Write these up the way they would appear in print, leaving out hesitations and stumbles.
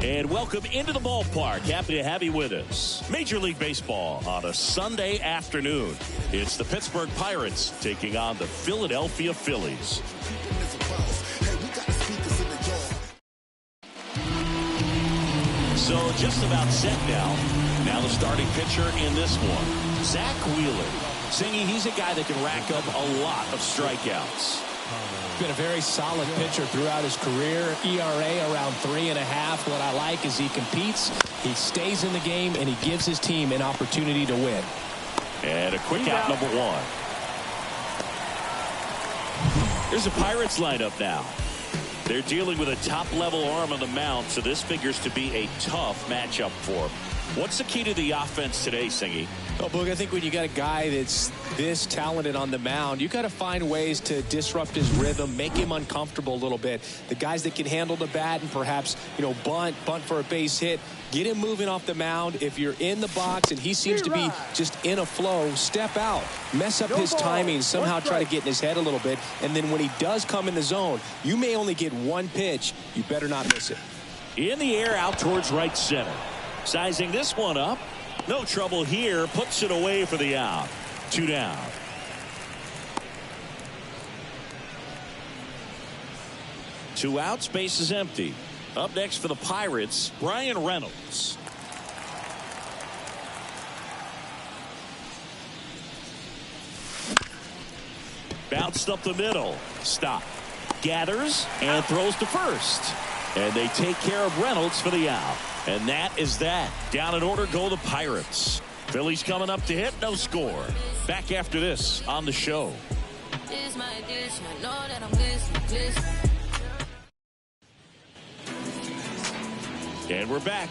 And welcome into the ballpark. Happy to have you with us. Major League Baseball on a Sunday afternoon. It's the Pittsburgh Pirates taking on the Philadelphia Phillies. So just about set now. Now the starting pitcher in this one, Zach Wheeler. Singy, he's a guy that can rack up a lot of strikeouts. Been a very solid pitcher throughout his career. ERA around 3.5. What I like is he competes, he stays in the game, and he gives his team an opportunity to win. And a quick out number one. Here's the Pirates lineup now. They're dealing with a top-level arm on the mound, so this figures to be a tough matchup for them. What's the key to the offense today, Singy? Oh, Boog, I think when you got a guy that's this talented on the mound, you got to find ways to disrupt his rhythm, make him uncomfortable a little bit. The guys that can handle the bat and perhaps, bunt for a base hit, get him moving off the mound. If you're in the box and he seems to be just in a flow, step out, mess up his timing, somehow try to get in his head a little bit. And then when he does come in the zone, you may only get one pitch. You better not miss it. In the air out towards right center. Sizing this one up. No trouble here. Puts it away for the out. 2 down. Two outs. Base is empty. Up next for the Pirates, Brian Reynolds. Bounced up the middle. Stop. Gathers and throws to first. And they take care of Reynolds for the out. And that is that. Down in order go the Pirates. Phillies coming up to hit. No score. Back after this on the show. And we're back.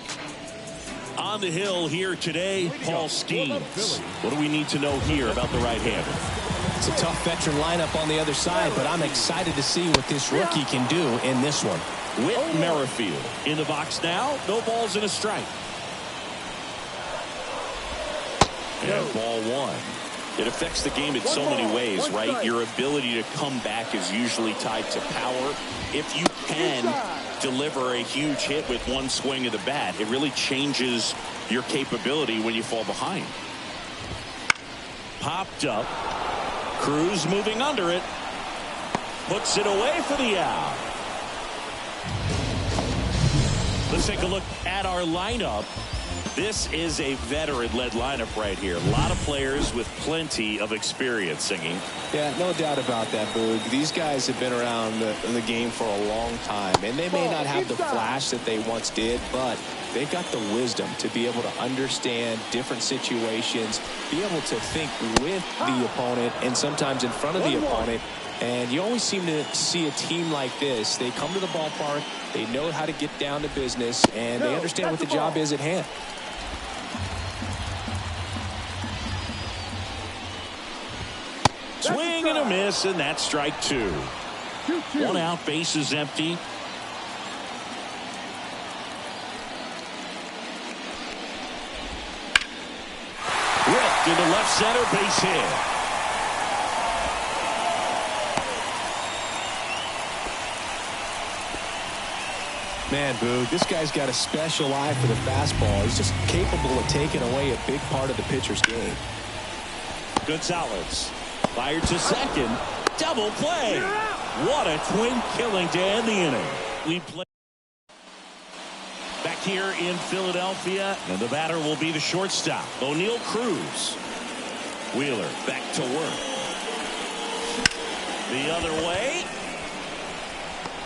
On the hill here today, Paul Skeens. What do we need to know here about the right-hander? It's a tough veteran lineup on the other side, but I'm excited to see what this rookie can do in this one. Whit Merrifield in the box now. No balls and a strike. And ball one. It affects the game in so many ways, right? Your ability to come back is usually tied to power. If you can deliver a huge hit with one swing of the bat, it really changes your capability when you fall behind. Popped up. Cruz moving under it. Puts it away for the out. Let's take a look at our lineup. This is a veteran-led lineup right here. A lot of players with plenty of experience, Singing. Yeah, no doubt about that, Boog. These guys have been around the game for a long time, and they may not have the flash that they once did, but they've got the wisdom to be able to understand different situations, be able to think with the opponent and sometimes in front of the opponent. And you always seem to see a team like this. They come to the ballpark, they know how to get down to business, and they understand what the job is at hand. Swing and a miss, and that's strike two. One out, base is empty. Ripped into left center, base hit. Man, Boog, this guy's got a special eye for the fastball. He's just capable of taking away a big part of the pitcher's game. Gonzalez fired to second. Double play. What a twin killing to end the inning. We play back here in Philadelphia, and the batter will be the shortstop, O'Neal Cruz. Wheeler back to work. The other way.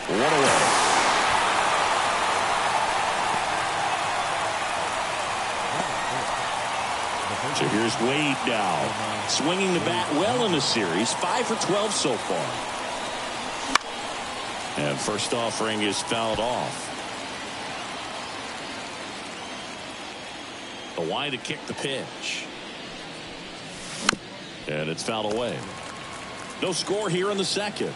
One away. So here's Wade now, swinging the bat well in the series, 5 for 12 so far. And first offering is fouled off. The wide to kick the pitch. And it's fouled away. No score here in the second.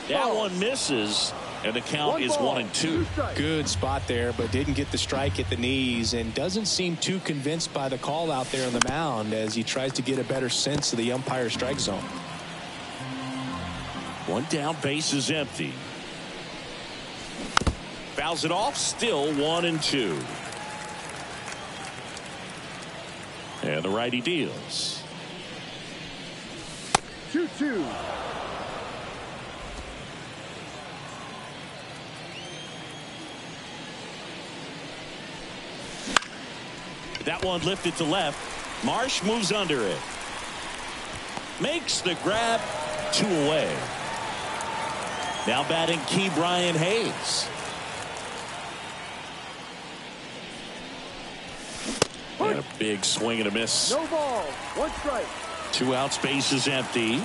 That one misses. And the count is 1-2. Good spot there, but didn't get the strike at the knees and doesn't seem too convinced by the call out there on the mound as he tries to get a better sense of the umpire strike zone. One down, base is empty. Fouls it off, still 1-2. And the righty deals. 2-2. That one lifted to left. Marsh moves under it. Makes the grab, 2 away. Now batting Key Brian Hayes. And a big swing and a miss. No ball. 1 strike. 2 outs, base is empty.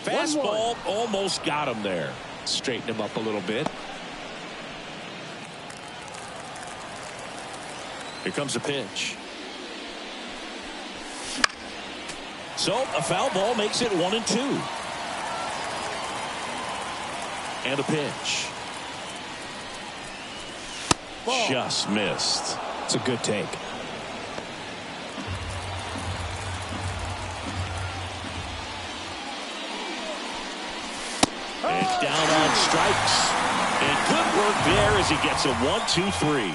Fastball almost got him there. Straighten him up a little bit. Here comes a pitch. So a foul ball makes it 1-2. And a pitch. Ball. Just missed. It's a good take. And down on strikes. And good work there as he gets a 1-2-3.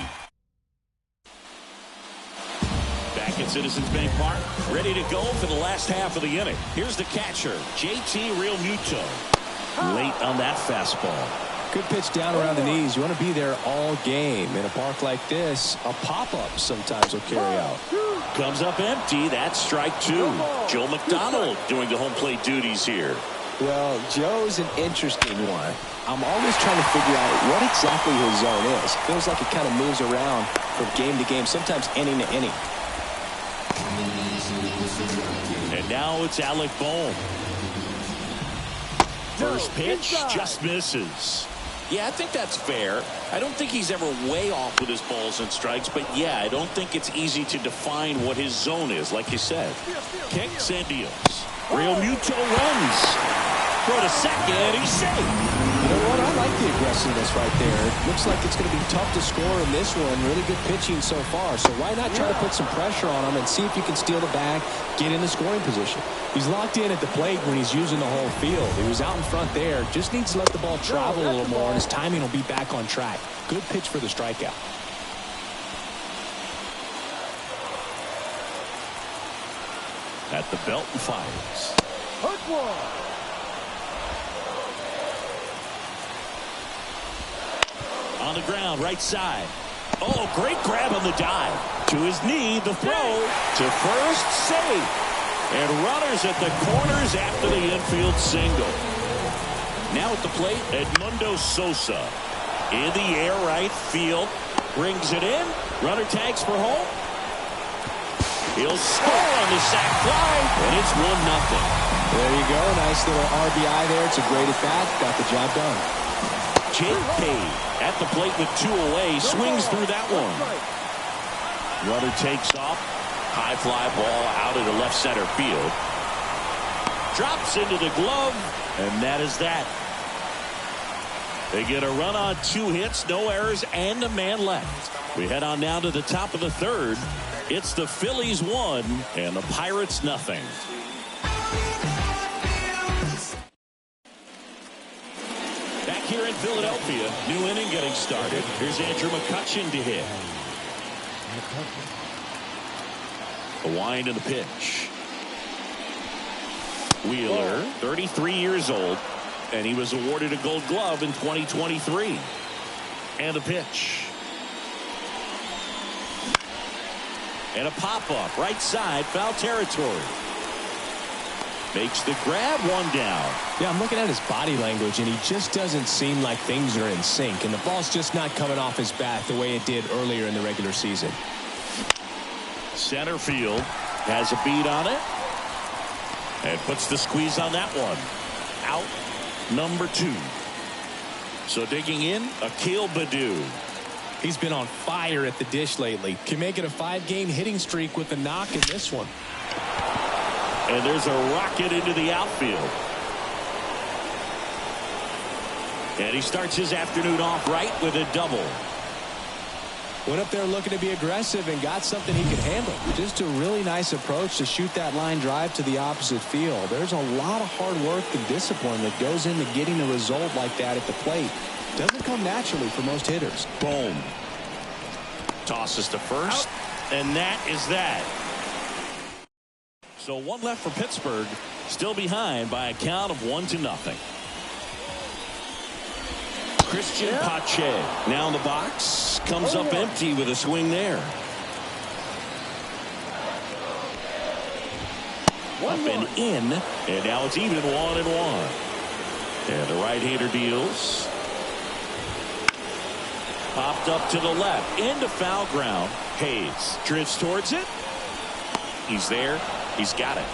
Back at Citizens Bank Park, ready to go for the last half of the inning. Here's the catcher, JT Realmuto. Late on that fastball. Good pitch down around the knees. You want to be there all game. In a park like this, a pop-up sometimes will carry out. Comes up empty. That's strike 2. Joe McDonald doing the home plate duties here. Well, Joe's an interesting one. I'm always trying to figure out what exactly his zone is. Feels like it kind of moves around from game to game, sometimes inning to inning. And now it's Alec Bohm. First pitch just misses. Yeah, I think that's fair. I don't think he's ever way off with his balls and strikes, but yeah, I don't think it's easy to define what his zone is, like you said. Kicks and deals. Realmuto runs. Throw to second, he's safe. You know what? I like the aggressiveness right there. It looks like it's going to be tough to score in this one. Really good pitching so far. So why not try to put some pressure on him and see if you can steal the bag, get in the scoring position. He's locked in at the plate when he's using the whole field. He was out in front there. Just needs to let the ball travel a little more, and his timing will be back on track. Good pitch for the strikeout. At the belt and fires. Hook one. On the ground, right side. Oh, great grab on the dive. To his knee, the throw to first, safe. And runners at the corners after the infield single. Now at the plate, Edmundo Sosa. In the air, right field. Brings it in. Runner tags for home. He'll score on the sac fly, and it's 1-0. There you go. Nice little RBI there. It's a great at bat. Got the job done. Jake Cade at the plate with 2 away. Swings through that one. Runner takes off. High fly ball out into left center field. Drops into the glove, and that is that. They get a run on 2 hits, no errors, and a man left. We head on now to the top of the third. It's the Phillies 1 and the Pirates nothing. Back here in Philadelphia, new inning getting started. Here's Andrew McCutchen to hit. The wind and the pitch. Wheeler, 33 years old, and he was awarded a Gold Glove in 2023. And the pitch. And a pop-up, right side, foul territory. Makes the grab, 1 down. Yeah, I'm looking at his body language, and he just doesn't seem like things are in sync. And the ball's just not coming off his bat the way it did earlier in the regular season. Center field has a beat on it. And puts the squeeze on that one. Out number 2. So digging in, Akil Baddoo. He's been on fire at the dish lately. Can make it a 5-game hitting streak with a knock in this one. And there's a rocket into the outfield. And he starts his afternoon off right with a double. Went up there looking to be aggressive and got something he could handle. Just a really nice approach to shoot that line drive to the opposite field. There's a lot of hard work and discipline that goes into getting a result like that at the plate. Doesn't come naturally for most hitters. Boom. Tosses to first. And that is that. So one left for Pittsburgh. Still behind by a count of 1-0. Christian Pache now in the box. Comes up empty with a swing there. Up and in. And now it's even 1-1. And the right-hander deals. Popped up to the left. Into foul ground. Hayes drifts towards it. He's there. He's got it.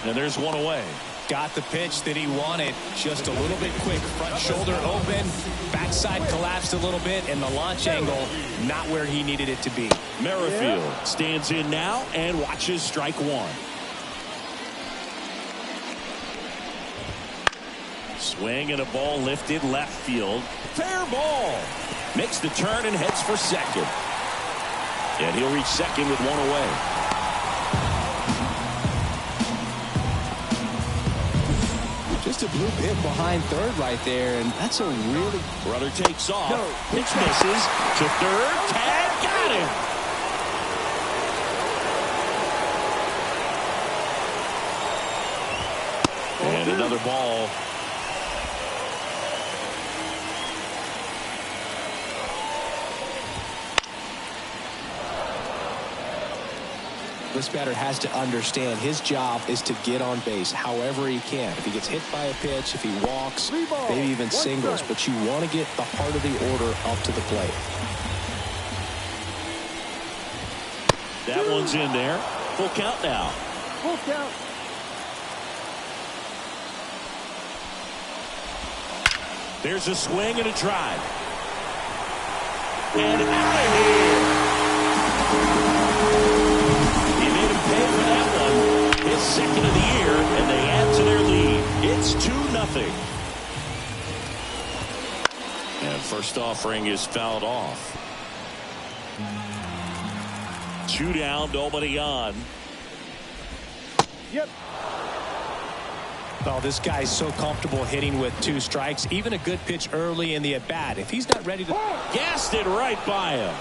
And there's one away. Got the pitch that he wanted. Just a little bit quick. Front shoulder open. Backside collapsed a little bit. And the launch angle not where he needed it to be. Merrifield stands in now and watches strike one. Swing and a ball lifted left field. Fair ball. Makes the turn and heads for second. And he'll reach second with one away. Just a blue pit behind third right there, and that's a really... Brother takes off. Pitch misses to third. Tag got him. And another ball. This batter has to understand his job is to get on base however he can. If he gets hit by a pitch, if he walks, maybe even singles, but you want to get the heart of the order up to the plate. That one's in there. Full count now. Full count. There's a swing and a drive. And out of here. He made him pay for that one. His second of the year, and they add to their lead. It's 2-0. And first offering is fouled off. 2 down, nobody on. Yep. Oh, this guy's so comfortable hitting with 2 strikes. Even a good pitch early in the at-bat. If he's not ready to... Gassed it right by him.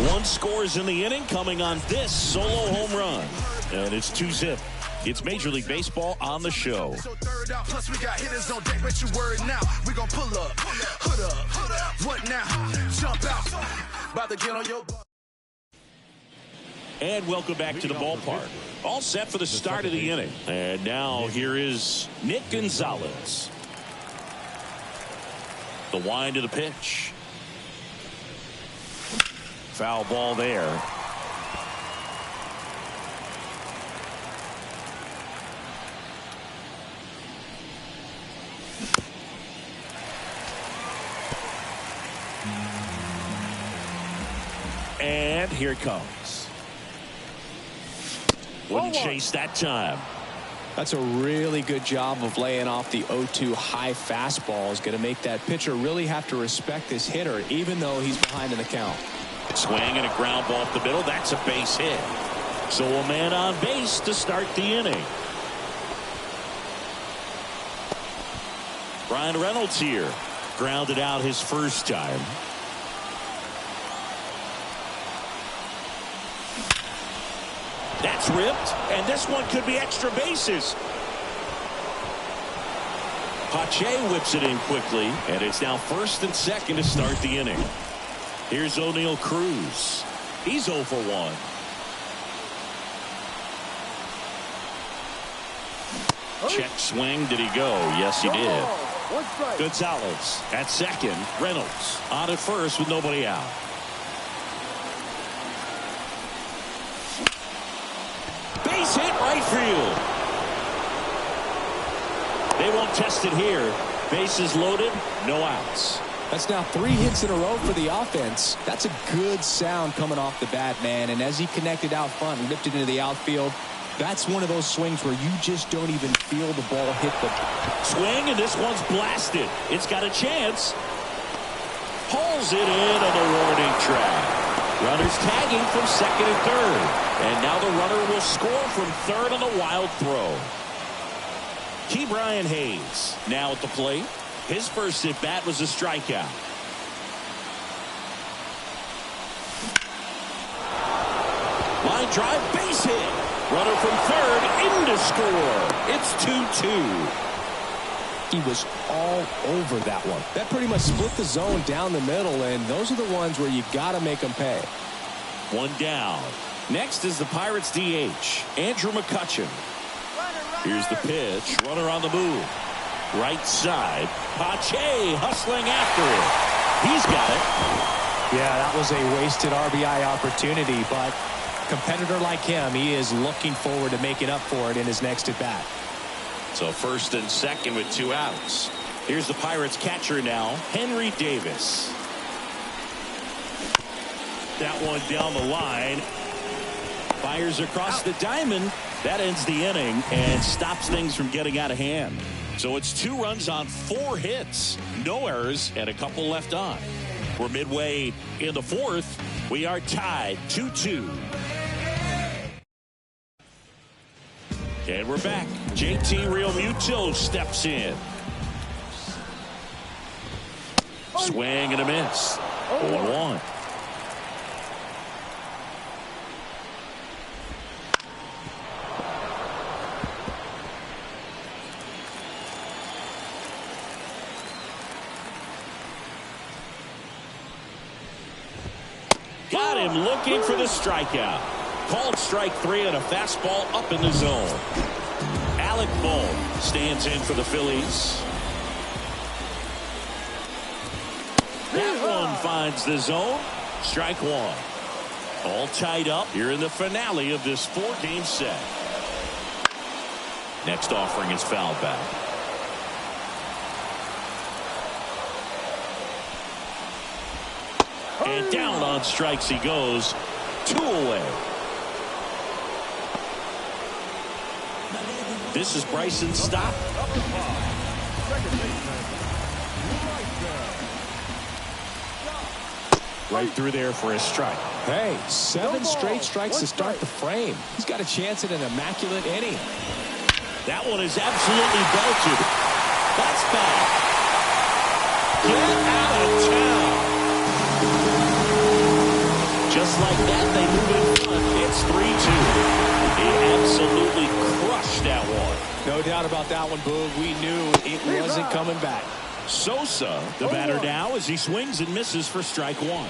1 scores in the inning coming on this solo home run. And it's 2-zip. It's Major League Baseball on the show. Plus we got hitters on deck, but you worried now. We gon' pull up, hood up, what now? Jump out, about to get on your... And welcome back to the ballpark. All set for the start of the inning. And now here is Nick Gonzalez. The wind of the pitch. Foul ball there. And here it comes. Wouldn't chase that time. That's a really good job of laying off the 0-2 high fastball. Is going to make that pitcher really have to respect this hitter, even though he's behind in the count. Swing and a ground ball up the middle. That's a base hit. So a man on base to start the inning. Brian Reynolds here. Grounded out his first time. That's ripped, and this one could be extra bases. Pache whips it in quickly, and it's now first and second to start the inning. Here's O'Neal Cruz. He's 0 for 1. Check swing. Did he go? Yes, he did. Gonzalez at second. Reynolds on at first with nobody out. Base hit right field. They won't test it here. Bases loaded, no outs. That's now 3 hits in a row for the offense. That's a good sound coming off the bat, man. And as he connected out front and ripped it into the outfield, that's one of those swings where you just don't even feel the ball hit the... Swing, and this one's blasted. It's got a chance. Pulls it in on the warning track. Runners tagging from second and third. And now the runner will score from third on the wild throw. Brian Hayes now at the plate. His first at bat was a strikeout. Line drive, base hit. Runner from third in to score. It's 2-2. He was all over that one. That pretty much split the zone down the middle, and those are the ones where you got to make them pay. One down. Next is the Pirates DH, Andrew McCutchen. Here's the pitch. Runner on the move. Right side. Pache hustling after it. He's got it. Yeah, that was a wasted RBI opportunity, but a competitor like him, he is looking forward to making up for it in his next at bat. So first and second with 2 outs. Here's the Pirates catcher now, Henry Davis. That one down the line. Fires across the diamond. That ends the inning and stops things from getting out of hand. So it's 2 runs on 4 hits. No errors and a couple left on. We're midway in the 4th. We are tied 2-2. And we're back. JT Realmuto steps in. Swing and a miss. 0-1. Got him looking for the strikeout. Called strike 3 on a fastball up in the zone. Alec Bohm stands in for the Phillies. That one finds the zone. Strike 1. All tied up here in the finale of this 4-game set. Next offering is fouled back. And down on strikes he goes. 2 away. This is Bryson Stott. Right through there for a strike. Hey, 7 straight strikes to start the frame. He's got a chance at an immaculate inning. That one is absolutely belted. That's bad. Get out of town. Just like that, they move in front. It's 3-2. He absolutely crushed that one. No doubt about that one, Boog. We knew it wasn't coming back. Sosa, the batter now, as he swings and misses for strike 1.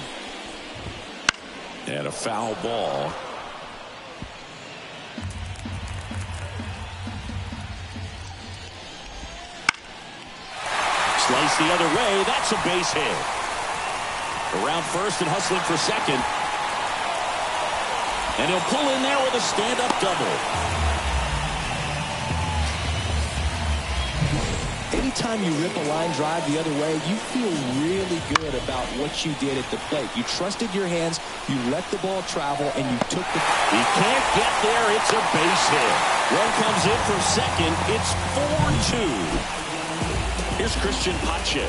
And a foul ball. Slice the other way. That's a base hit. Around first and hustling for second. And he'll pull in there with a stand-up double. Anytime you rip a line drive the other way, you feel really good about what you did at the plate. You trusted your hands, you let the ball travel, and you took the... He can't get there. It's a base hit. Run comes in for second. It's 4-2. Here's Christian Pache.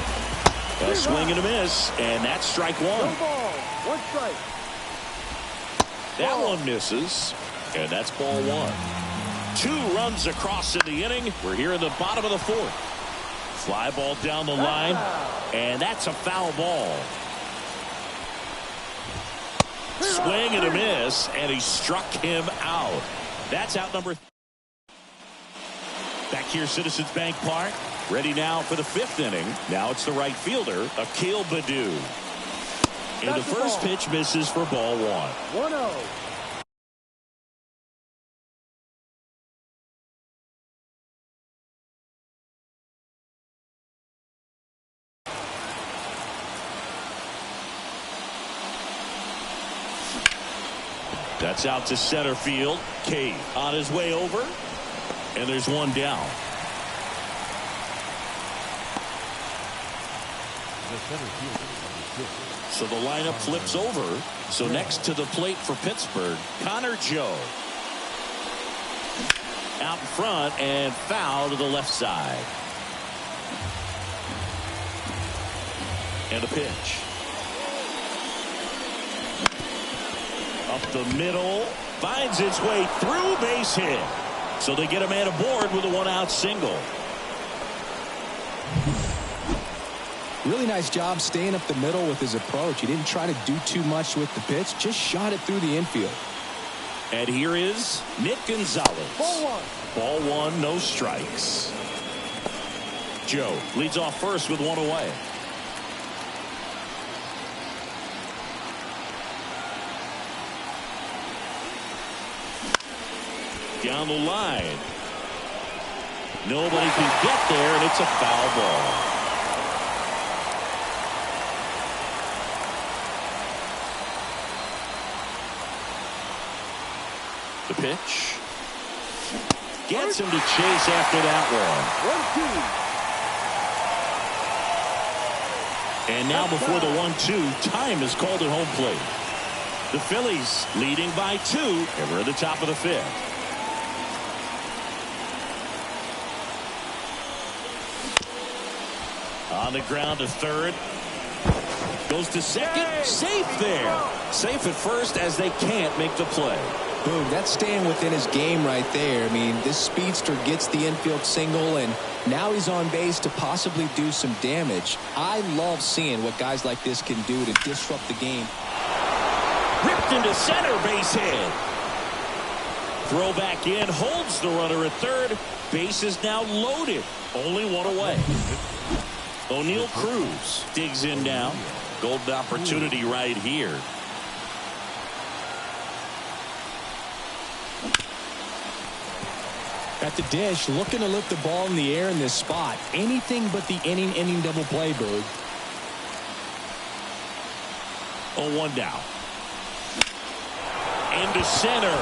A swing and a miss, and that's strike 1. 1 ball, 1 strike. That one misses, and that's ball 1. 2 runs across in the inning. We're here in the bottom of the 4th. Fly ball down the line, and that's a foul ball. Swing and a miss, and he struck him out. That's out number 3. Back here, Citizens Bank Park. Ready now for the 5th inning. Now it's the right fielder, Akil Baddoo. And the first pitch misses for ball 1. 1-0. That's out to center field. Cade on his way over. And there's one down. So the lineup flips over. So next to the plate for Pittsburgh, Connor Joe. Out in front and foul to the left side. And a pitch. Up the middle. Finds its way through, base hit. So they get a man aboard with a one-out single. Really nice job staying up the middle with his approach. He didn't try to do too much with the pitch. Just shot it through the infield. And here is Nick Gonzalez. Ball one. Ball one, no strikes. Joe leads off first with one away. Down the line. Nobody can get there, and it's a foul ball. The pitch. Gets him to chase after that one. 1-2. And now before the 1-2, time is called at home plate. The Phillies leading by 2, and we're at the top of the 5th. On the ground to third. Goes to second. Safe there. Safe at first as they can't make the play. Boom, that's staying within his game right there. I mean, this speedster gets the infield single, and now he's on base to possibly do some damage. I love seeing what guys like this can do to disrupt the game. Ripped into center, base hit. Throw back in, holds the runner at third. Base is now loaded. Only one away. O'Neal Cruz digs in now. Golden opportunity right here. At the dish, looking to lift the ball in the air in this spot. Anything but the inning double play, Bird. 0-1 down. Into center.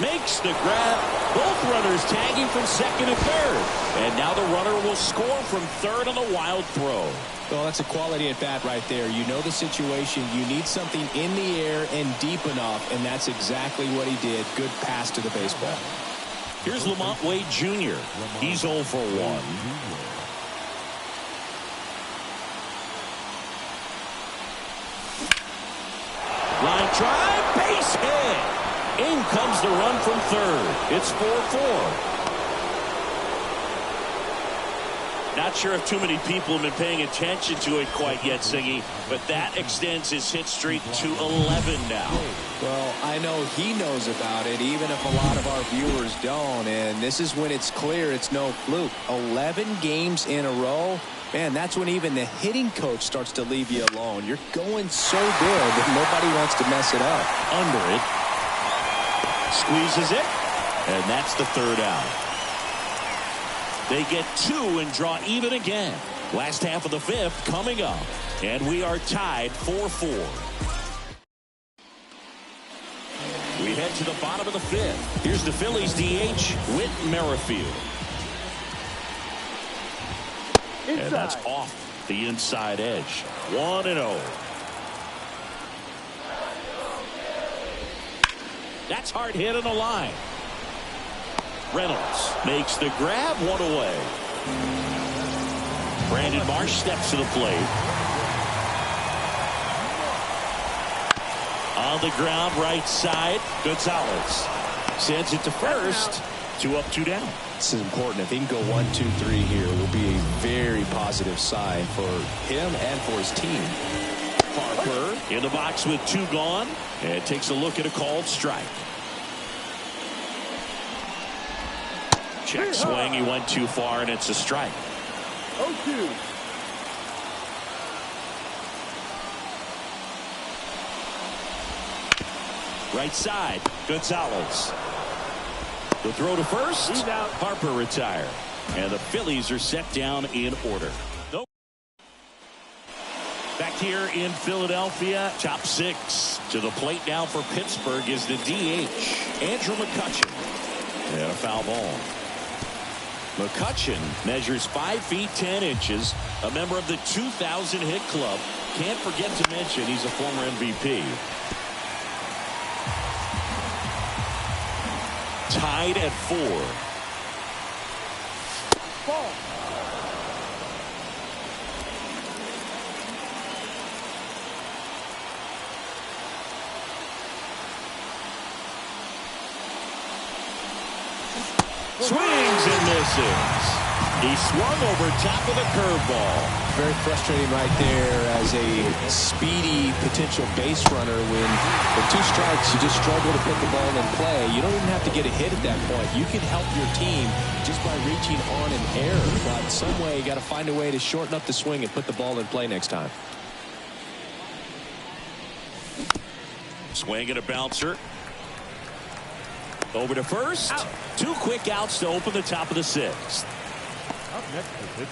Makes the grab. Both runners tagging from second and third. And now the runner will score from third on a wild throw. Well, that's a quality at bat right there. You know the situation. You need something in the air and deep enough, and that's exactly what he did. Good pass to the baseball. Here's Lamont Wade Jr. He's 0 for 1. Line drive, base hit. In comes the run from third. It's 4-4. Not sure if too many people have been paying attention to it quite yet, Siggy, but that extends his hit streak to 11 now. Well, I know he knows about it, even if a lot of our viewers don't, and this is when it's clear it's no fluke. 11 games in a row. Man, that's when even the hitting coach starts to leave you alone. You're going so good that nobody wants to mess it up. Under it. Squeezes it. And that's the third out. They get 2 and draw even again. Last half of the 5th coming up. And we are tied 4-4. We head to the bottom of the 5th. Here's the Phillies DH, Whit Merrifield. Inside. And that's off the inside edge. 1-0. That's hard hit on the line. Reynolds makes the grab, 1 away. Brandon Marsh steps to the plate. On the ground, right side, Gonzalez sends it to first. 2 up, 2 down. This is important. If he can go 1, 2, 3 here, will be a very positive sign for him and for his team. Harper in the box with 2 gone, and takes a look at a called strike. Check swing, he went too far, and it's a strike. 0-2. Right side, Gonzalez. The throw to first. Harper retired. And the Phillies are set down in order. Nope. Back here in Philadelphia, top 6. To the plate now for Pittsburgh is the DH, Andrew McCutchen. And a foul ball. McCutchen measures 5 feet 10 inches, a member of the 2000 hit club. Can't forget to mention he's a former MVP. Tied at 4. Ball. Swings and misses. He swung over top of the curveball. Very frustrating right there as a speedy potential base runner. When with 2 strikes, you just struggle to put the ball in play. You don't even have to get a hit at that point. You can help your team just by reaching on an error. But some way, you got to find a way to shorten up the swing and put the ball in play next time. Swing and a bouncer. Over to first. Out. 2 quick outs to open the top of the 6th. Up next to pitcher.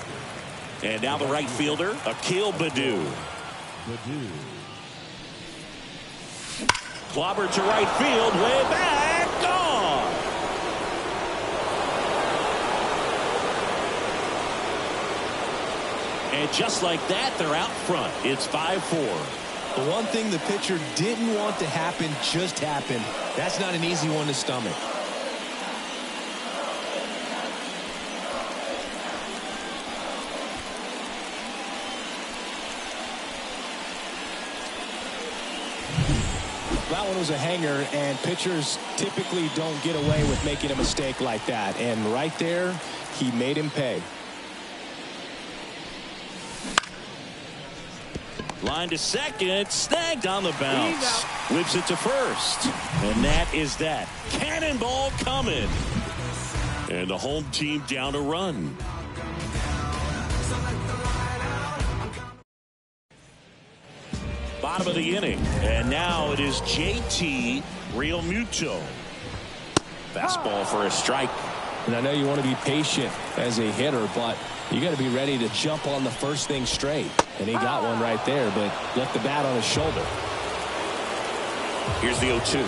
And now the right fielder, Akil Baddoo. Clobbered to right field, way back, gone. And just like that, they're out front. It's 5-4. The one thing the pitcher didn't want to happen just happened. That's not an easy one to stomach. That one was a hanger, and pitchers typically don't get away with making a mistake like that. And right there, he made him pay. Line to second, snagged on the bounce. Whips it to first. And that is that. Cannonball coming. And the home team down a run. Bottom of the inning. And now it is JT Realmuto. Fastball for a strike. And I know you want to be patient as a hitter, but you got to be ready to jump on the first thing straight. And he got one right there, but left the bat on his shoulder. Here's the 0-2.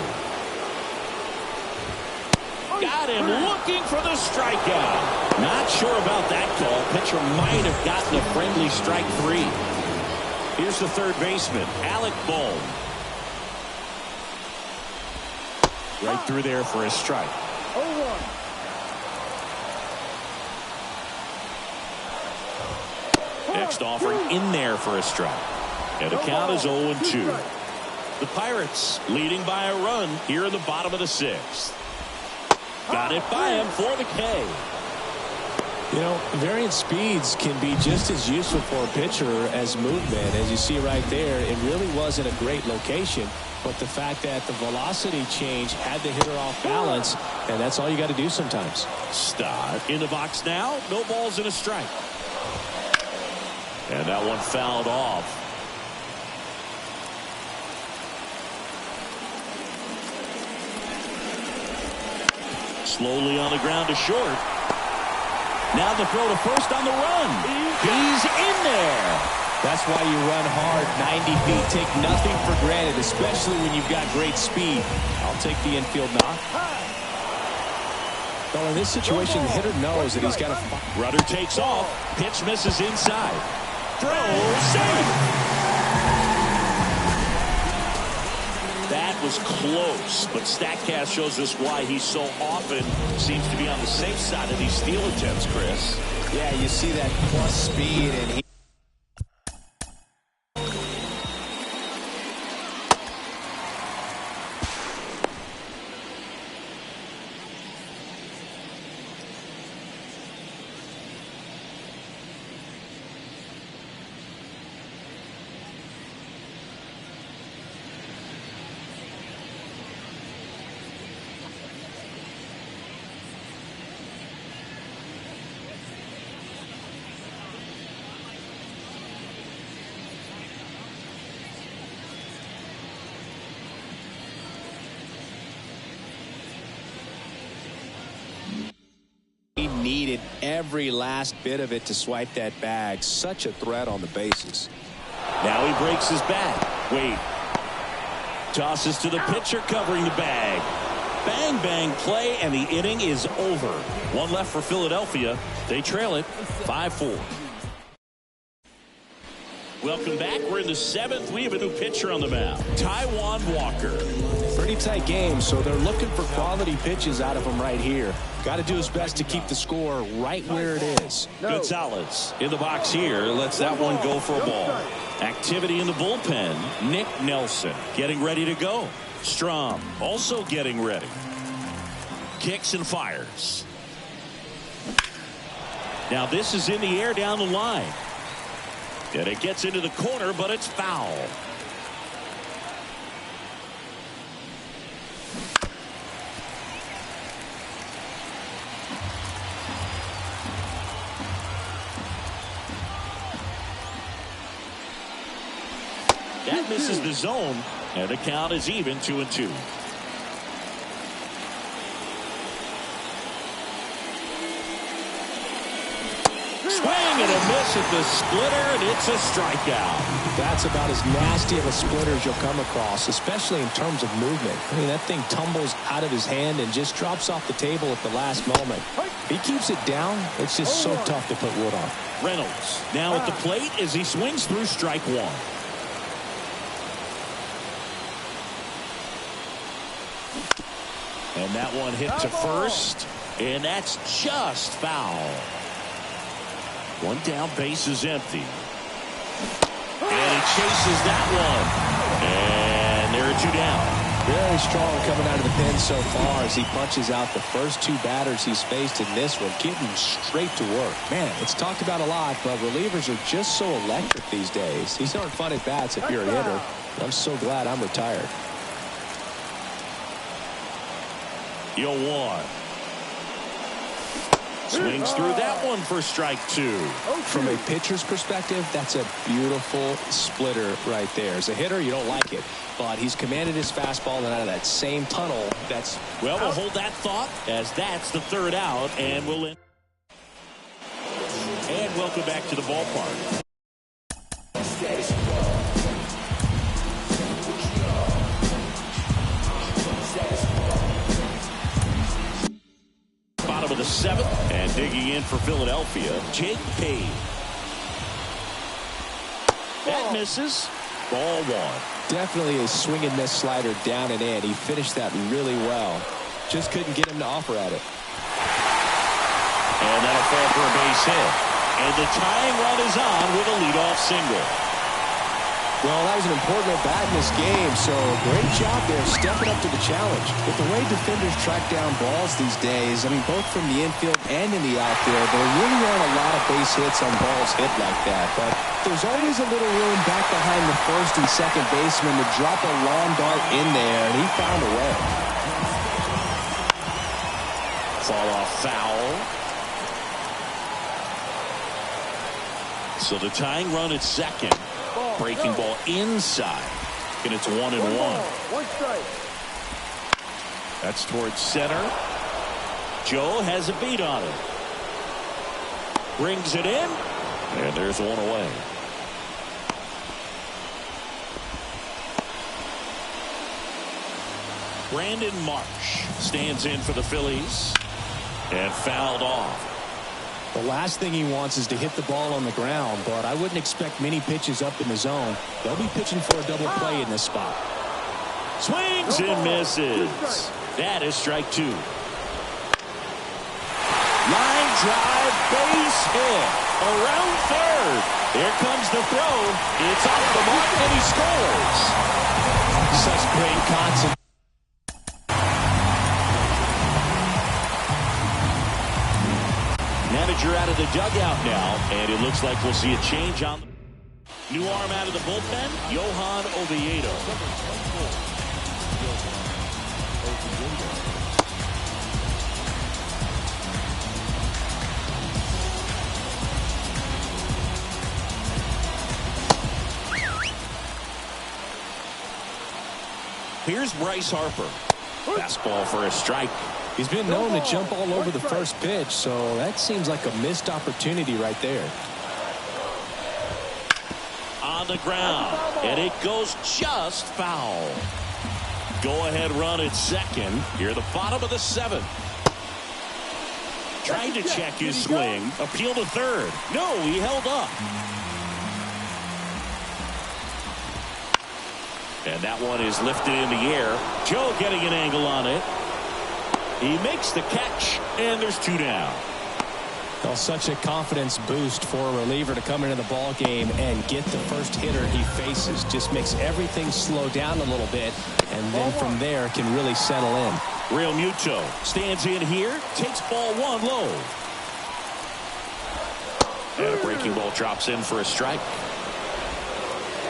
Got him looking for the strikeout. Not sure about that call. Pitcher might have gotten a friendly strike 3. Here's the third baseman, Alec Bohm. Right through there for a strike. 0-1. Next offering in there for a strike. And the count is 0-2. The Pirates leading by a run here in the bottom of the 6th. Got it by him for the K. You know, variant speeds can be just as useful for a pitcher as movement. As you see right there, it really wasn't a great location. But the fact that the velocity change had the hitter off balance, and that's all you got to do sometimes. Stott in the box now. No balls and a strike. And that one fouled off. Slowly on the ground to short. Now the throw to first on the run. He's in there. That's why you run hard 90 feet. Take nothing for granted, especially when you've got great speed. I'll take the infield knock. Well, in this situation, the hitter knows that he's got to... Rudder takes off. Pitch misses inside. Throw, safe. That was close, but StatCast shows us why he so often seems to be on the safe side of these steal attempts, Chris. Yeah, you see that plus speed, and he... needed every last bit of it to swipe that bag. Such a threat on the bases. Now he breaks his bat. Wait. Tosses to the pitcher covering the bag. Bang, bang play, and the inning is over. One left for Philadelphia. They trail it 5-4. Welcome back. We're in the 7th. We have a new pitcher on the mound. Taijuan Walker. Pretty tight game, so they're looking for quality pitches out of him right here. Got to do his best to keep the score right where it is. Gonzalez in the box here. Lets that one go for a ball. Activity in the bullpen. Nick Nelson getting ready to go. Strom also getting ready. kicks and fires. Now this is in the air down the line. And it gets into the corner, but it's foul. That misses the zone, and the count is even 2-2. Swing and a miss at the splitter, and it's a strikeout. That's about as nasty of a splitter as you'll come across, especially in terms of movement. I mean, that thing tumbles out of his hand and just drops off the table at the last moment. If he keeps it down, it's just so tough to put wood on. Reynolds now at the plate as he swings through strike one. And that one hit to first, and that's just foul. One down, base is empty. And he chases that one. And there are two down. Very strong coming out of the pen so far as he punches out the first two batters he's faced in this one, getting straight to work. Man, it's talked about a lot, but relievers are just so electric these days. These aren't fun at bats if you're a hitter. I'm so glad I'm retired. 0-1. Swings through that one for strike two. From a pitcher's perspective, that's a beautiful splitter right there. As a hitter, you don't like it, but he's commanded his fastball, and out of that same tunnel, that's... Well, we'll hold that thought as that's the third out, and we'll end. And welcome back to the ballpark. Bottom of the seventh, and digging in for Philadelphia, Jake Page. That misses. Ball one. Definitely a swing and miss slider down and in. He finished that really well. Just couldn't get him to offer at it. And that'll fall for a base hit. And the tying run is on with a leadoff single. Well, that was an important at-bat in this game, so great job there stepping up to the challenge. With the way defenders track down balls these days, I mean, both from the infield and in the outfield, there really aren't a lot of base hits on balls hit like that. But there's always a little room back behind the first and second baseman to drop a long dart in there, and he found a way. Fall off foul. So the tying run at second. Breaking ball inside. And it's 1-1. One strike. That's towards center. Joe has a beat on it. Brings it in. And there's one away. Brandon Marsh stands in for the Phillies. And fouled off. The last thing he wants is to hit the ball on the ground, but I wouldn't expect many pitches up in the zone. They'll be pitching for a double play in this spot. Swings and misses. That is strike two. Line drive, base hit. Around third. Here comes the throw. It's off the mark, and he scores. Such great concentration. Manager out of the dugout now, and it looks like we'll see a change on the new arm out of the bullpen, Johan Oviedo. Here's Bryce Harper. Fastball for a strike. He's been known to jump all over the first pitch, so that seems like a missed opportunity right there. On the ground, and it goes just foul. Go-ahead run at second. Here, the bottom of the seventh. Trying to check his swing. Appeal to third. No, he held up. And that one is lifted in the air. Joe getting an angle on it. He makes the catch, and there's two down. Well, such a confidence boost for a reliever to come into the ball game and get the first hitter he faces. Just makes everything slow down a little bit, and then from there can really settle in. Real Muto stands in here, takes ball one low. And a breaking ball drops in for a strike.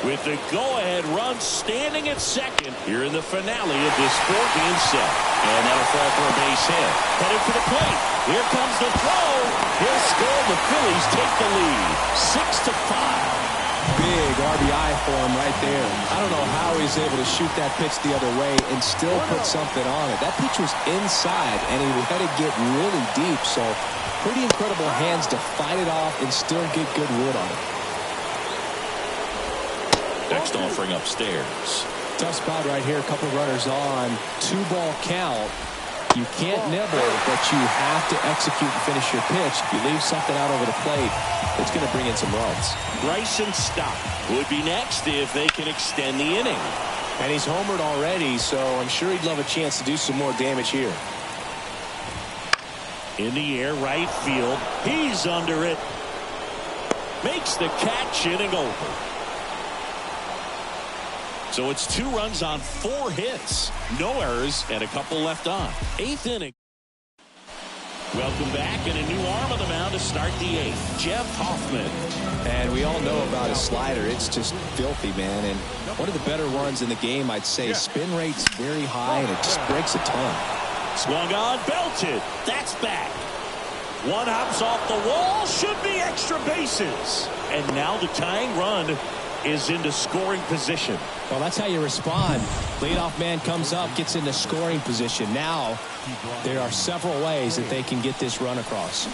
With the go-ahead run standing at second here in the finale of this 4-game set. And that'll fall for a base hit. Headed for the plate. Here comes the throw. He'll score. The Phillies take the lead. 6-5. Big RBI for him right there. I don't know how he's able to shoot that pitch the other way and still put something on it. That pitch was inside, and he had to get really deep. So pretty incredible hands to fight it off and still get good wood on it. Next offering upstairs. Tough spot right here. A couple runners on. 2-ball count. You can't nibble, but you have to execute and finish your pitch. If you leave something out over the plate, it's going to bring in some runs. Bryson Stott would be next if they can extend the inning. And he's homered already, so I'm sure he'd love a chance to do some more damage here. In the air, right field. He's under it. Makes the catch, inning over. So it's 2 runs on 4 hits. No errors and a couple left on. 8th inning. Welcome back, and a new arm on the mound to start the 8th. Jeff Hoffman. And we all know about his slider. It's just filthy, man. And one of the better ones in the game, I'd say. Spin rate's very high, and it just breaks a ton. Swung on, belted. That's back. One hops off the wall. Should be extra bases. And now the tying run is into scoring position. Well, that's how you respond. Leadoff man comes up, gets into scoring position. Now there are several ways that they can get this run across.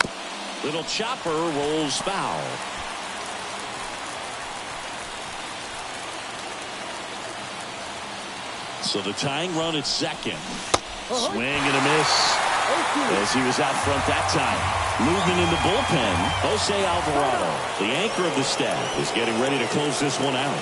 Little chopper rolls foul. So the tying run at second. Swing and a miss as he was out front that time. Movement in the bullpen. Jose Alvarado, the anchor of the staff, is getting ready to close this one out.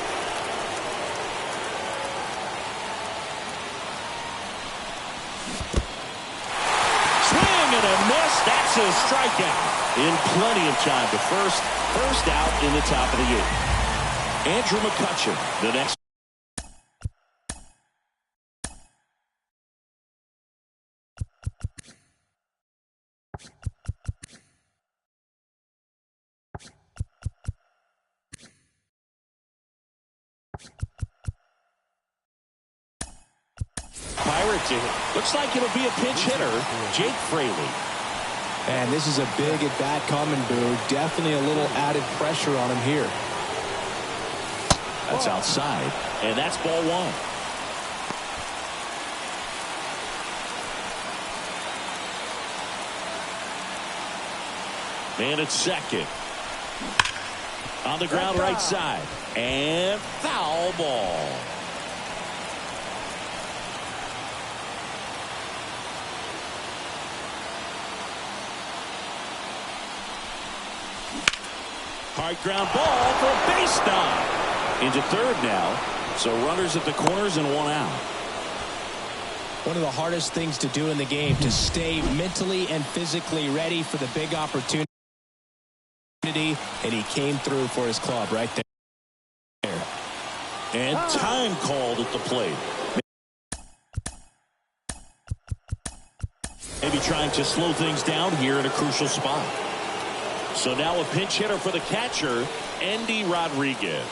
Swing and a miss. That's a strikeout. In plenty of time to first out in the top of the 8th. Andrew McCutchen, the next. Pirates, looks like it'll be a pinch hitter, Jake Fraley. And this is a big at-bat coming, Boo. Definitely a little added pressure on him here. That's outside, and that's ball 1. Man at second. On the ground right side. And foul ball. Hard ground ball for a base knock. Into third now. So runners at the corners and 1 out. One of the hardest things to do in the game, to stay mentally and physically ready for the big opportunity. And he came through for his club right there. And time called at the plate. Maybe trying to slow things down here in a crucial spot. So now a pinch hitter for the catcher, Endy Rodriguez.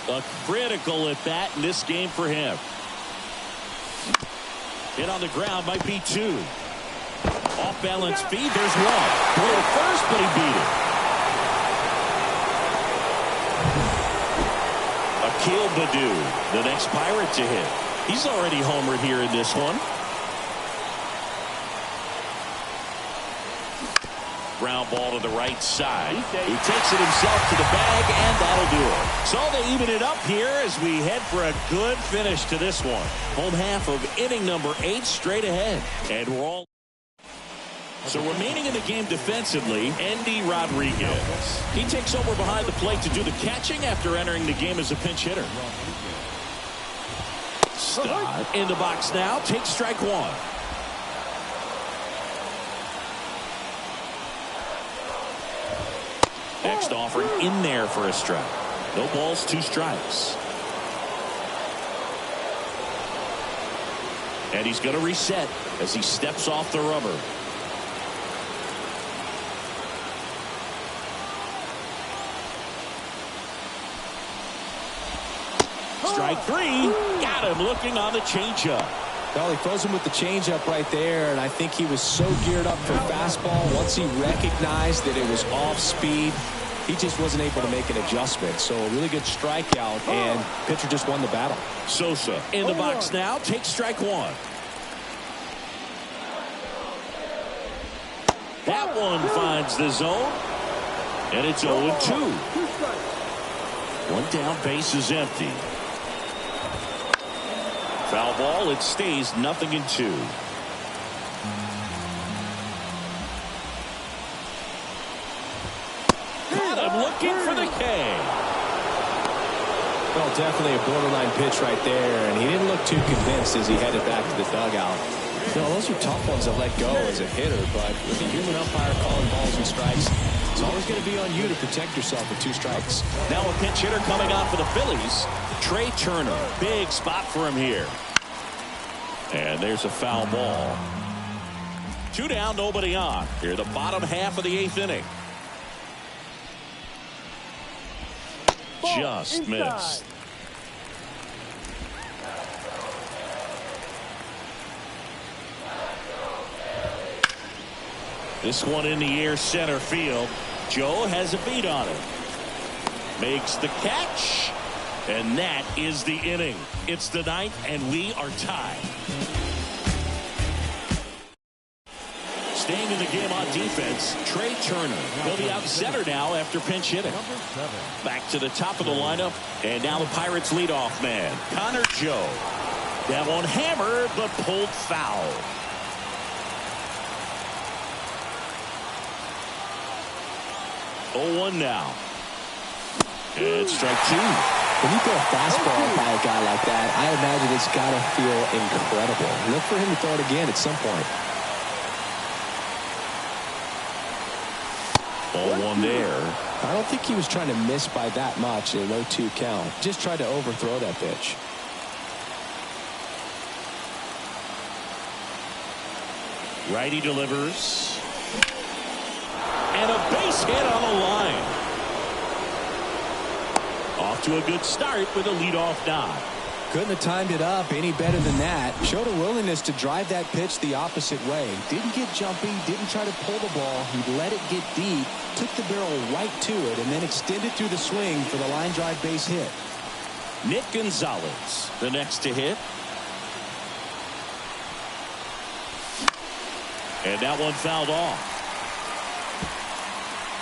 A critical at bat in this game for him. Hit on the ground might be 2. Off balance feed, there's 1. Throw to first, but he beat it. Akil Baddoo, the next Pirate to hit. He's already homered here in this one. Ground ball to the right side. He takes it himself to the bag, and that'll do it. So they even it up here as we head for a good finish to this one. Home half of inning number 8 straight ahead. And we're all. So remaining in the game defensively, Endy Rodriguez. He takes over behind the plate to do the catching after entering the game as a pinch hitter. Stott in the box now. Takes strike 1. Next offering in there for a strike. No balls, 2 strikes. And he's going to reset as he steps off the rubber. Strike three. Got him looking on the changeup. Well, he throws him with the changeup right there, and I think he was so geared up for fastball. Once he recognized that it was off speed, he just wasn't able to make an adjustment. So a really good strikeout, and pitcher just won the battle. Sosa in the box now. Takes strike one. That one finds the zone, and it's 0-2. One down, base is empty. Foul ball, it stays 0-2. Got him looking for the K. Well, definitely a borderline pitch right there, and he didn't look too convinced as he headed back to the dugout. You know, those are tough ones to let go as a hitter, but with a human umpire calling balls and strikes, it's always going to be on you to protect yourself with 2 strikes. Now a pinch hitter coming on for the Phillies, Trey Turner. Big spot for him here. And there's a foul ball. 2 down, nobody on. Here, the bottom half of the 8th inning. Just missed. This one in the air, center field. Joe has a beat on it. Makes the catch. And that is the inning. It's the 9th, and we are tied. Staying in the game on defense, Trey Turner. He'll be out center now after pinch hitting. Back to the top of the lineup, and now the Pirates leadoff man, Connor Joe. That one hammered, but pulled foul. Oh, 1 now. And strike 2. When you throw a fastball by a guy like that, I imagine it's got to feel incredible. Look for him to throw it again at some point. Ball 1 there. I don't think he was trying to miss by that much in a 0-2 count. Just tried to overthrow that pitch. Righty delivers. And a base hit on the line. Off to a good start with a leadoff nod. Couldn't have timed it up any better than that. Showed a willingness to drive that pitch the opposite way. Didn't get jumpy, didn't try to pull the ball. He let it get deep, took the barrel right to it, and then extended through the swing for the line drive base hit. Nick Gonzalez, the next to hit. And that one fouled off.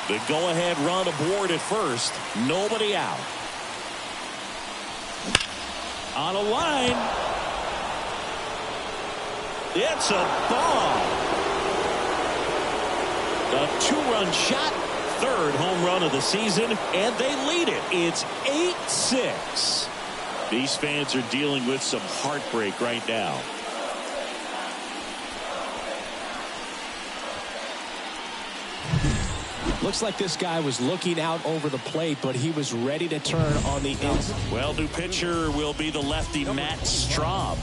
The go-ahead run aboard at first. Nobody out. On a line. It's a bomb. A 2-run shot. 3rd home run of the season. And they lead it. It's 8-6. These fans are dealing with some heartbreak right now. Looks like this guy was looking out over the plate, but he was ready to turn on the inside. Well, new pitcher will be the lefty Matt Straub.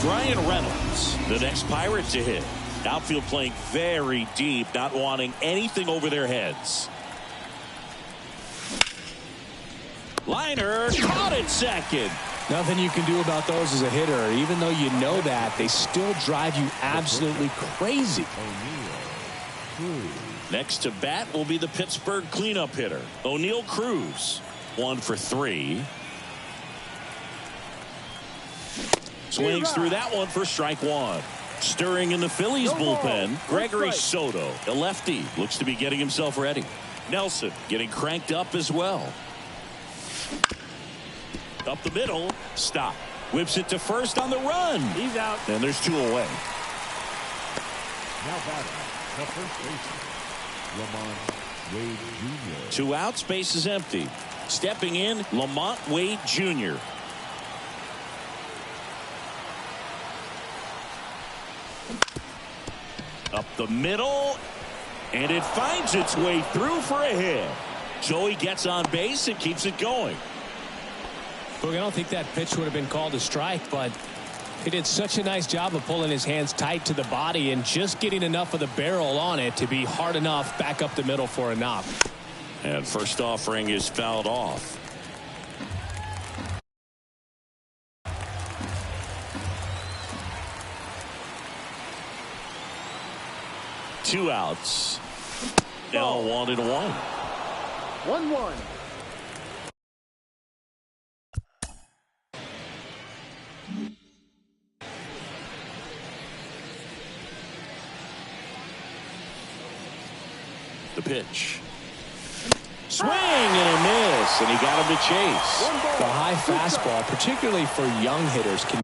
Brian Reynolds, the next Pirate to hit. Outfield playing very deep, not wanting anything over their heads. Liner caught at second. Nothing you can do about those as a hitter. Even though you know that, they still drive you absolutely crazy. Next to bat will be the Pittsburgh cleanup hitter, O'Neal Cruz. 1 for 3. Swings through that one for strike 1. Stirring in the Phillies bullpen, Gregory Soto, the lefty, looks to be getting himself ready. Nelson getting cranked up as well. Up the middle, stop. Whips it to first on the run. He's out. And there's 2 away. Now batting, the first baseman, Lamont Wade Jr. 2 outs, base is empty. Stepping in, Lamont Wade Jr. Up the middle, and it finds its way through for a hit. So he gets on base and keeps it going. Look, I don't think that pitch would have been called a strike, but he did such a nice job of pulling his hands tight to the body and just getting enough of the barrel on it to be hard enough back up the middle for a knock. And first offering is fouled off. Two outs. Now 1-1. 1-1. The pitch. Swing and a miss, and he got him to chase. The high fastball, particularly for young hitters, can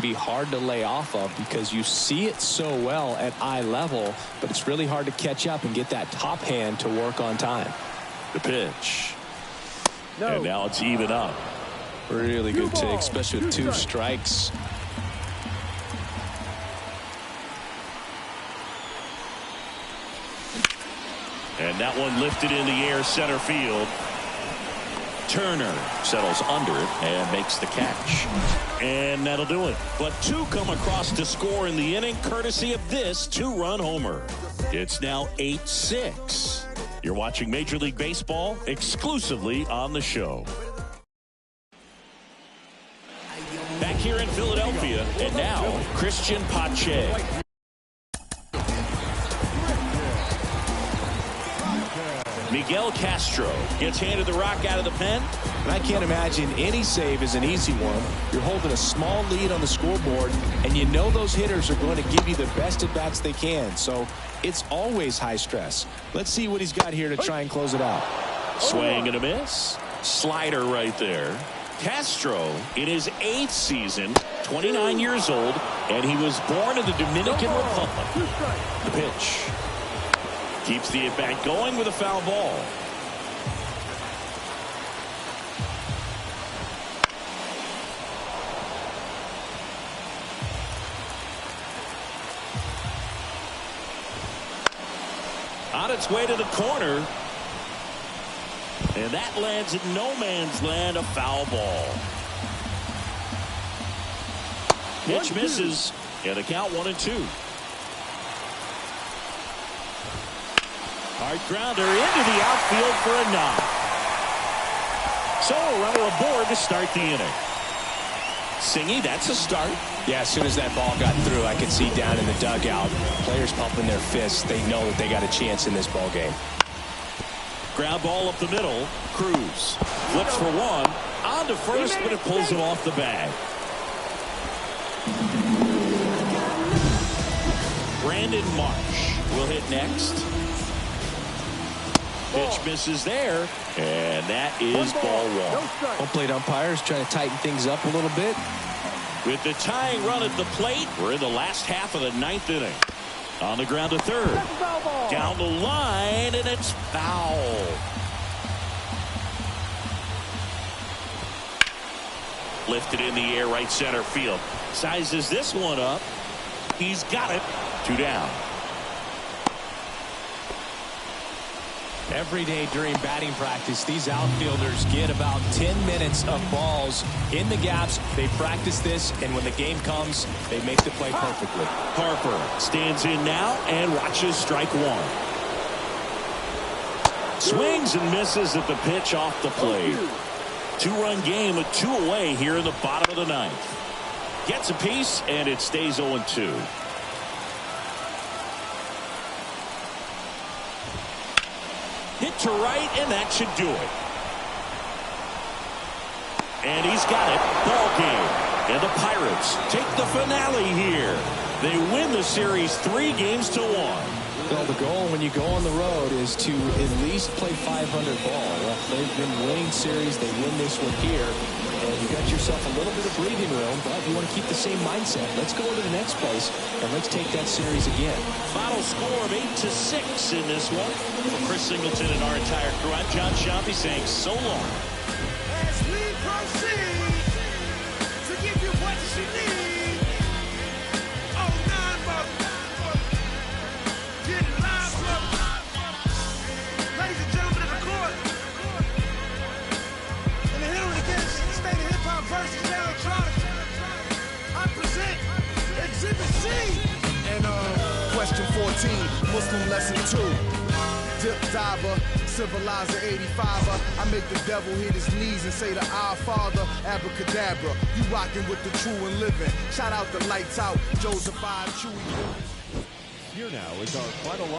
be hard to lay off of because you see it so well at eye level, but it's really hard to catch up and get that top hand to work on time. The pitch. And now it's even up. Really good take, especially with 2 strikes. And that one lifted in the air center field. Turner settles under it and makes the catch. And that'll do it. But 2 come across to score in the inning courtesy of this 2-run homer. It's now 8-6. You're watching Major League Baseball exclusively on the show. Back here in Philadelphia, and now Christian Pache. Miguel Castro gets handed the rock out of the pen. And I can't imagine any save is an easy one. You're holding a small lead on the scoreboard, and you know those hitters are going to give you the best at bats they can. So it's always high stress. Let's see what he's got here to try and close it out. Swing and a miss. Slider right there. Castro in his 8th season, 29 years old, and he was born in the Dominican Republic. The pitch. Keeps the at-bat going with a foul ball. On its way to the corner. And that lands in no man's land, a foul ball. Pitch misses, and the count 1-2. Hard grounder into the outfield for a knock. So a runner aboard to start the inning. Singy, that's a start. Yeah, as soon as that ball got through, I could see down in the dugout, players pumping their fists. They know that they got a chance in this ball game. Ground ball up the middle. Cruz flips for one. On to first, but it pulls him off the bag. Brandon Marsh will hit next. Pitch misses there, and that is ball 1. Home plate umpires trying to tighten things up a little bit. With the tying run at the plate, we're in the last half of the 9th inning. On the ground to third. Down the line, and it's foul. Lifted in the air right center field. Sizes this one up. He's got it. 2 down. Every day during batting practice, these outfielders get about 10 minutes of balls in the gaps. They practice this, and when the game comes, they make the play perfectly. Harper stands in now and watches strike 1. Swings and misses at the pitch off the plate. 2-run game with 2 away here in the bottom of the 9th. Gets a piece, and it stays 0-2. Hit to right, and that should do it. And he's got it. Ball game. And the Pirates take the finale here. They win the series 3-1. Well, the goal when you go on the road is to at least play 500 ball. Well, they've been winning series. They win this one here. And You got yourself a little bit of breathing room, but you want to keep the same mindset. Let's go into the next place, and let's take that series again. Final score of 8-6 in this one. For Chris Singleton and our entire crew, I'm John Shampi saying so long. As we proceed to give you what you need. Oh, 9 get it live, ladies and gentlemen of the court. And the hearing against State of Hip Hop versus Electronic. I present Exhibit C. And question 14, Muslim lesson 2. Dip diver, civilizer 85er. I make the devil hit his knees and say to our Father, abracadabra. You rockin' with the true and living. Shout out the Lights Out, Joseph I. Chewy. Here now is our final